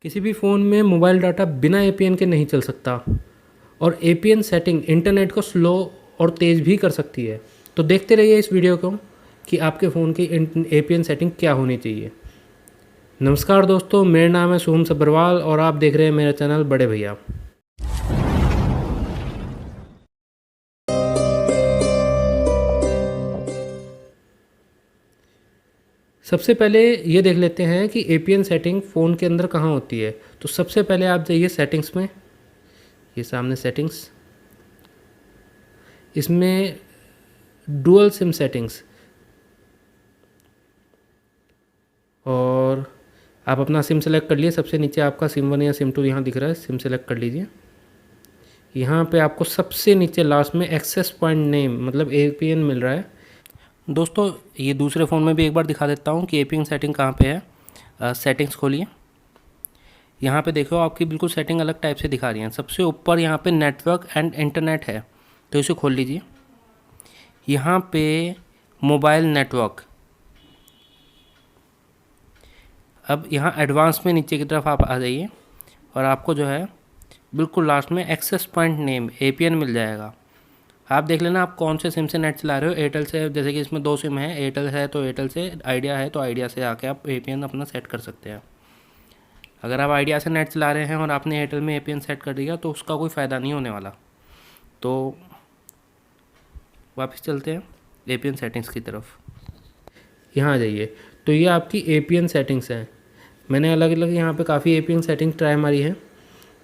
किसी भी फ़ोन में मोबाइल डाटा बिना एपीएन के नहीं चल सकता और एपीएन सेटिंग इंटरनेट को स्लो और तेज़ भी कर सकती है। तो देखते रहिए इस वीडियो को कि आपके फ़ोन की एपीएन सेटिंग क्या होनी चाहिए। नमस्कार दोस्तों, मेरा नाम है शुभम सब्रवाल और आप देख रहे हैं मेरा चैनल बड़े भैया। सबसे पहले ये देख लेते हैं कि एपीएन सेटिंग फ़ोन के अंदर कहाँ होती है। तो सबसे पहले आप जाइए सेटिंग्स में, ये सामने सेटिंग्स, इसमें डुअल सिम सेटिंग्स, और आप अपना सिम सेलेक्ट कर लिए। सबसे नीचे आपका सिम 1 या सिम 2 यहाँ दिख रहा है, सिम सेलेक्ट कर लीजिए। यहाँ पे आपको सबसे नीचे लास्ट में एक्सेस पॉइंट नेम मतलब एपीएन मिल रहा है। दोस्तों ये दूसरे फ़ोन में भी एक बार दिखा देता हूँ कि एपीएन सेटिंग कहाँ पे है। सेटिंग्स खोलिए, यहाँ पे देखो आपकी बिल्कुल सेटिंग अलग टाइप से दिखा रही है। सबसे ऊपर यहाँ पे नेटवर्क एंड इंटरनेट है, तो इसे खोल लीजिए। यहाँ पे मोबाइल नेटवर्क, अब यहाँ एडवांस में नीचे की तरफ आप आ जाइए और आपको जो है बिल्कुल लास्ट में एक्सेस पॉइंट नेम एपीएन मिल जाएगा। आप देख लेना आप कौन से सिम से नेट चला रहे हो। एयरटेल से, जैसे कि इसमें 2 सिम है, एयरटेल है तो एयरटेल से, आइडिया है तो आइडिया से आके आप एपीएन अपना सेट कर सकते हैं। अगर आप आइडिया से नेट चला रहे हैं और आपने एयरटेल में एपीएन सेट कर दिया तो उसका कोई फ़ायदा नहीं होने वाला। तो वापस चलते हैं एपीएन सेटिंग्स की तरफ। यहाँ आ जाइए, तो ये आपकी एपीएन सेटिंग्स हैं। मैंने अलग अलग यहाँ पे काफ़ी एपीएन सेटिंग ट्राई मारी है,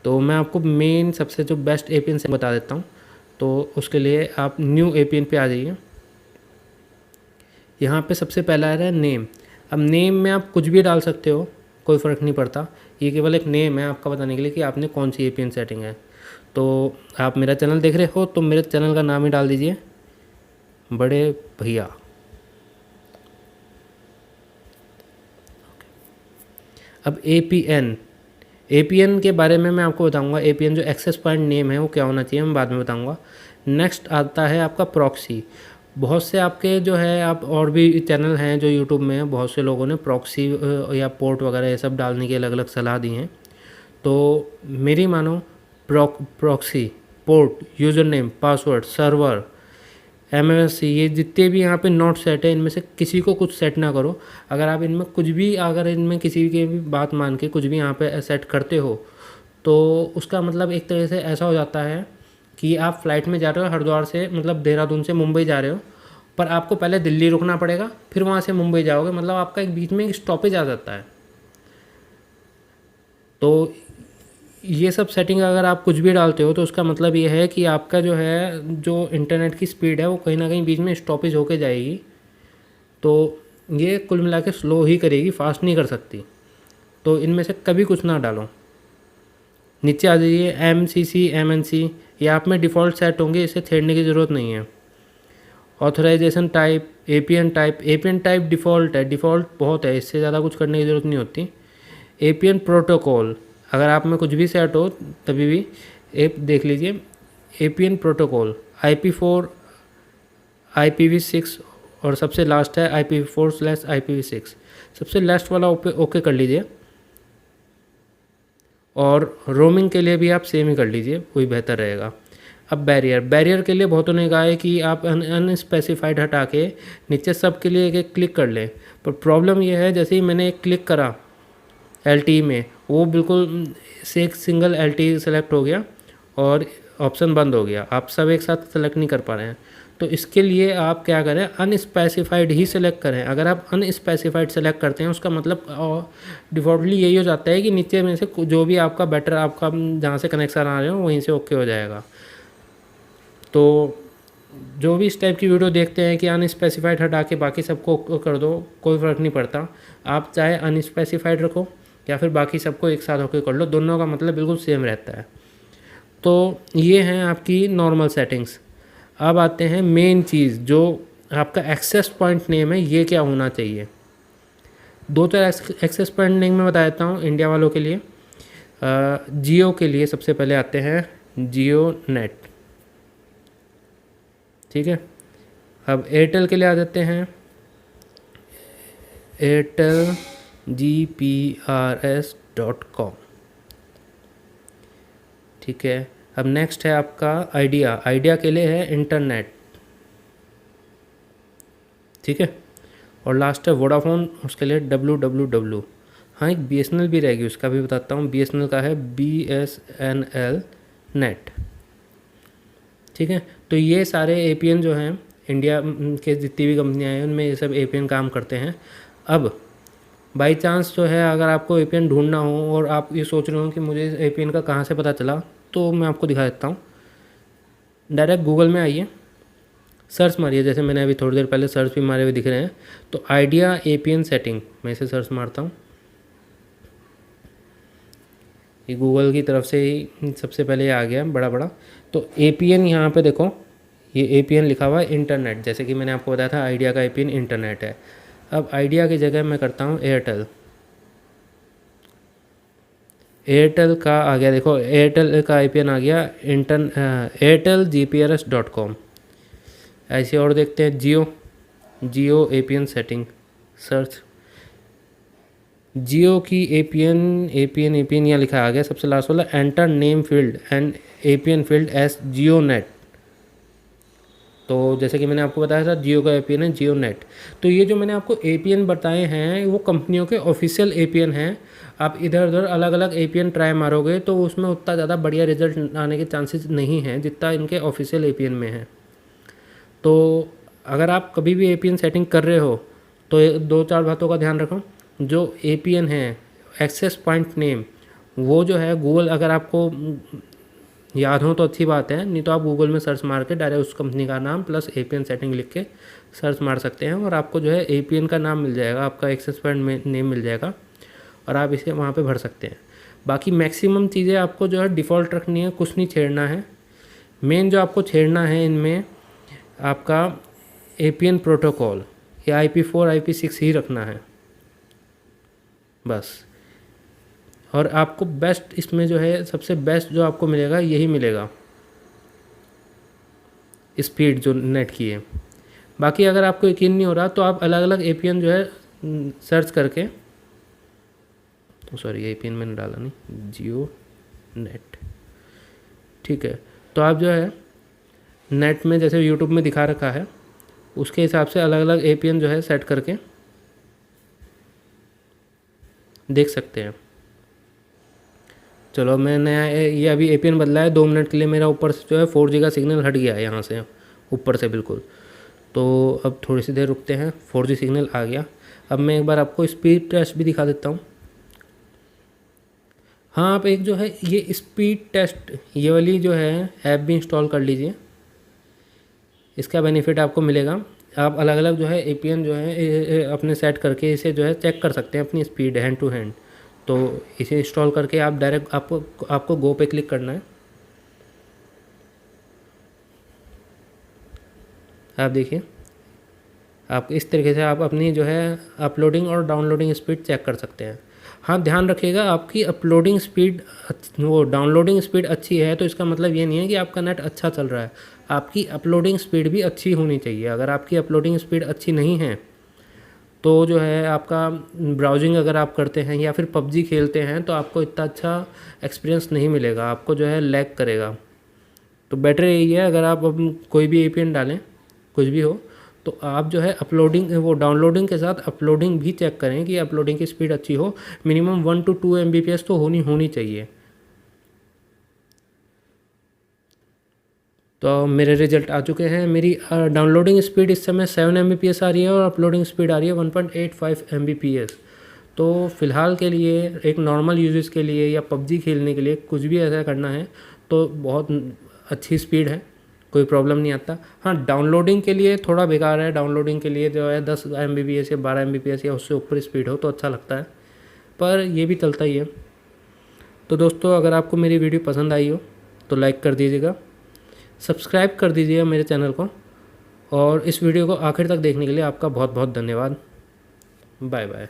तो मैं आपको मेन सबसे जो बेस्ट एपीएन सेटिंग बता देता हूँ। तो उसके लिए आप न्यू एपीएन पे आ जाइए। यहाँ पे सबसे पहला आ रहा है नेम। अब नेम में आप कुछ भी डाल सकते हो, कोई फ़र्क नहीं पड़ता। ये केवल एक नेम है आपका बताने के लिए कि आपने कौन सी एपीएन सेटिंग है। तो आप मेरा चैनल देख रहे हो तो मेरे चैनल का नाम ही डाल दीजिए, बड़े भैया। अब एपीएन के बारे में मैं आपको बताऊंगा। एपीएन जो एक्सेस पॉइंट नेम है वो क्या होना चाहिए मैं बाद में बताऊंगा। नेक्स्ट आता है आपका प्रॉक्सी। बहुत से आपके जो है आप और भी चैनल हैं जो यूट्यूब में हैं, बहुत से लोगों ने प्रॉक्सी या पोर्ट वगैरह ये सब डालने की अलग अलग सलाह दी हैं। तो मेरी मानो proxy, port, user name, password, server, MSc, ये जितने भी यहाँ पे नोट सेट है इनमें से किसी को कुछ सेट ना करो। अगर आप इनमें कुछ भी, अगर इनमें किसी की भी बात मान के कुछ भी यहाँ पे सेट करते हो तो उसका मतलब एक तरह से ऐसा हो जाता है कि आप फ्लाइट में जा रहे हो हरिद्वार से, मतलब देहरादून से मुंबई जा रहे हो, पर आपको पहले दिल्ली रुकना पड़ेगा, फिर वहाँ से मुंबई जाओगे, मतलब आपका एक बीच में एक स्टॉपेज आ जाता है। तो ये सब सेटिंग अगर आप कुछ भी डालते हो तो उसका मतलब ये है कि आपका जो है जो इंटरनेट की स्पीड है वो कहीं ना कहीं बीच में स्टॉपेज होके जाएगी। तो ये कुल मिला के स्लो ही करेगी, फास्ट नहीं कर सकती। तो इनमें से कभी कुछ ना डालो। नीचे आ जाइए, एमसीसी, एमएनसी, ये आप में डिफ़ॉल्ट सेट होंगे, इसे छेड़ने की ज़रूरत नहीं है। Authorisation type, APN type default है, डिफ़ॉल्ट बहुत है, इससे ज़्यादा कुछ करने की ज़रूरत नहीं होती। एपीएन प्रोटोकॉल, अगर आप में कुछ भी सेट हो तभी भी ऐप देख लीजिए। एपीएन प्रोटोकॉल IP4, IPv6 और सबसे लास्ट है IPv4/IPv6। सबसे लास्ट वाला ओके कर लीजिए। और रोमिंग के लिए भी आप सेम ही कर लीजिए, वही बेहतर रहेगा। अब बैरियर के लिए बहुतों ने कहा है कि आप अनस्पेसिफाइड हटा के नीचे सब के लिए एक एक क्लिक कर लें, पर प्रॉब्लम यह है जैसे ही मैंने एक क्लिक करा LTE में, वो बिल्कुल से एक सिंगल LTE सेलेक्ट हो गया और ऑप्शन बंद हो गया। आप सब एक साथ सेलेक्ट नहीं कर पा रहे हैं। तो इसके लिए आप क्या करें, अनस्पेसिफाइड ही सेलेक्ट करें। अगर आप अनस्पेसिफाइड सेलेक्ट करते हैं उसका मतलब डिफ़ॉल्टली यही हो जाता है कि नीचे में से जो भी आपका बैटर, आपका जहाँ से कनेक्शन आ रहे हो वहीं से ओके हो जाएगा। तो जो भी इस टाइप की वीडियो देखते हैं कि अनस्पेसिफाइड हटा के बाकी सबको कर दो, कोई फ़र्क नहीं पड़ता। आप चाहे अनस्पेसिफाइड रखो या फिर बाकी सबको एक साथ होकर कर लो, दोनों का मतलब बिल्कुल सेम रहता है। तो ये हैं आपकी नॉर्मल सेटिंग्स। अब आते हैं मेन चीज़, जो आपका एक्सेस पॉइंट नेम है ये क्या होना चाहिए। 2 तरह एक्सेस पॉइंट नेम मैं बता देता हूँ इंडिया वालों के लिए। जियो के लिए सबसे पहले आते हैं जियो नेट, ठीक है। अब एयरटेल के लिए आ जाते हैं airtelgprs.com। ठीक है। अब नेक्स्ट है आपका आइडिया। आइडिया के लिए है इंटरनेट, ठीक है। और लास्ट है वोडाफोन, उसके लिए WWW। हाँ, एक BSNL भी रहेगी, उसका भी बताता हूँ। BSNL का है BSNL नेट, ठीक है। तो ये सारे APN जो हैं इंडिया के जितनी भी कंपनियाँ हैं उनमें ये सब APN काम करते हैं। अब बाई चांस जो है अगर आपको APN ढूंढना हो और आप ये सोच रहे हो कि मुझे APN का कहाँ से पता चला, तो मैं आपको दिखा देता हूँ। डायरेक्ट गूगल में आइए, सर्च मारिए, जैसे मैंने अभी थोड़ी देर पहले सर्च भी मारे हुए दिख रहे हैं। तो आइडिया APN सेटिंग, मैं इसे सर्च मारता हूँ। ये गूगल की तरफ से ही सबसे पहले आ गया बड़ा। तो APN यहाँ पे देखो, ये APN लिखा हुआ है इंटरनेट, जैसे कि मैंने आपको बताया था आइडिया का APN इंटरनेट है। अब आइडिया की जगह मैं करता हूँ एयरटेल। एयरटेल का आ गया, देखो एयरटेल का APN आ गया airtelgprs.com। ऐसे और देखते हैं जियो APN सेटिंग, सर्च जियो की APN यहाँ लिखा आ गया सबसे लास्ट वाला, enter name field and APN field S gio net. तो जैसे कि मैंने आपको बताया था जियो का APN है जियो नेट। तो ये जो मैंने आपको APN बताए हैं वो कंपनियों के ऑफिशियल APN हैं। आप इधर उधर अलग अलग APN ट्राई मारोगे तो उसमें उतना ज़्यादा बढ़िया रिजल्ट आने के चांसेस नहीं हैं जितना इनके ऑफिशियल APN में है। तो अगर आप कभी भी APN सेटिंग कर रहे हो तो 2-4 बातों का ध्यान रखो। जो APN है एक्सेस पॉइंट नेम, वो जो है गूगल, अगर आपको याद हो तो अच्छी बात है, नहीं तो आप गूगल में सर्च मार के डायरेक्ट उस कंपनी का नाम प्लस APN सेटिंग लिख के सर्च मार सकते हैं और आपको जो है APN का नाम मिल जाएगा, आपका एक्सेस पॉइंट नेम मिल जाएगा और आप इसे वहाँ पे भर सकते हैं। बाकी मैक्सिमम चीज़ें आपको जो है डिफ़ॉल्ट रखनी है, कुछ नहीं छेड़ना है। मेन जो आपको छेड़ना है इनमें आपका APN प्रोटोकॉल या IP4 IP6 ही रखना है बस। और आपको बेस्ट इसमें जो है सबसे बेस्ट जो आपको मिलेगा यही मिलेगा, स्पीड जो नेट की है। बाकी अगर आपको यकीन नहीं हो रहा तो आप अलग अलग APN जो है सर्च करके, तो सॉरी APN मैंने डाला नहीं, जियो नेट, ठीक है। तो आप जो है नेट में जैसे यूट्यूब में दिखा रखा है उसके हिसाब से अलग अलग APN जो है सेट करके देख सकते हैं। चलो मैंने ये अभी APN बदला है, 2 मिनट के लिए मेरा ऊपर से जो है 4G का सिग्नल हट गया है यहाँ से ऊपर से बिल्कुल। तो अब थोड़ी सी देर रुकते हैं, 4G सिग्नल आ गया। अब मैं एक बार आपको स्पीड टेस्ट भी दिखा देता हूँ। हाँ, आप एक जो है ये स्पीड टेस्ट ये वाली जो है ऐप भी इंस्टॉल कर लीजिए, इसका बेनिफिट आपको मिलेगा। आप अलग अलग जो है APN जो है अपने सेट करके इसे जो है चेक कर सकते हैं अपनी स्पीड हैंड टू हैंड। तो इसे इंस्टॉल करके आप डायरेक्ट आपको गो पे क्लिक करना है। आप देखिए, आप इस तरीके से आप अपनी जो है अपलोडिंग और डाउनलोडिंग स्पीड चेक कर सकते हैं। हाँ, ध्यान रखिएगा आपकी अपलोडिंग स्पीड वो डाउनलोडिंग स्पीड अच्छी है तो इसका मतलब ये नहीं है कि आपका नेट अच्छा चल रहा है। आपकी अपलोडिंग स्पीड भी अच्छी होनी चाहिए। अगर आपकी अपलोडिंग स्पीड अच्छी नहीं है तो जो है आपका ब्राउजिंग अगर आप करते हैं या फिर PUBG खेलते हैं तो आपको इतना अच्छा एक्सपीरियंस नहीं मिलेगा, आपको जो है लैग करेगा। तो बेटर यही है, अगर आप कोई भी APN डालें कुछ भी हो तो आप जो है अपलोडिंग वो डाउनलोडिंग के साथ अपलोडिंग भी चेक करें कि अपलोडिंग की स्पीड अच्छी हो। मिनिमम 1 to 2 Mbps तो होनी चाहिए। तो मेरे रिजल्ट आ चुके हैं। मेरी डाउनलोडिंग स्पीड इस समय 7 Mbps आ रही है और अपलोडिंग स्पीड आ रही है 1.85 Mbps। तो फ़िलहाल के लिए एक नॉर्मल यूजेस के लिए या PUBG खेलने के लिए कुछ भी ऐसा करना है तो बहुत अच्छी स्पीड है, कोई प्रॉब्लम नहीं आता। हाँ, डाउनलोडिंग के लिए थोड़ा बेकार है। डाउनलोडिंग के लिए जो है 10 Mbps या 12 Mbps या उससे ऊपर स्पीड हो तो अच्छा लगता है, पर ये भी चलता ही है। तो दोस्तों, अगर आपको मेरी वीडियो पसंद आई हो तो लाइक कर दीजिएगा, सब्सक्राइब कर दीजिएगा मेरे चैनल को, और इस वीडियो को आखिर तक देखने के लिए आपका बहुत बहुत धन्यवाद। Bye bye.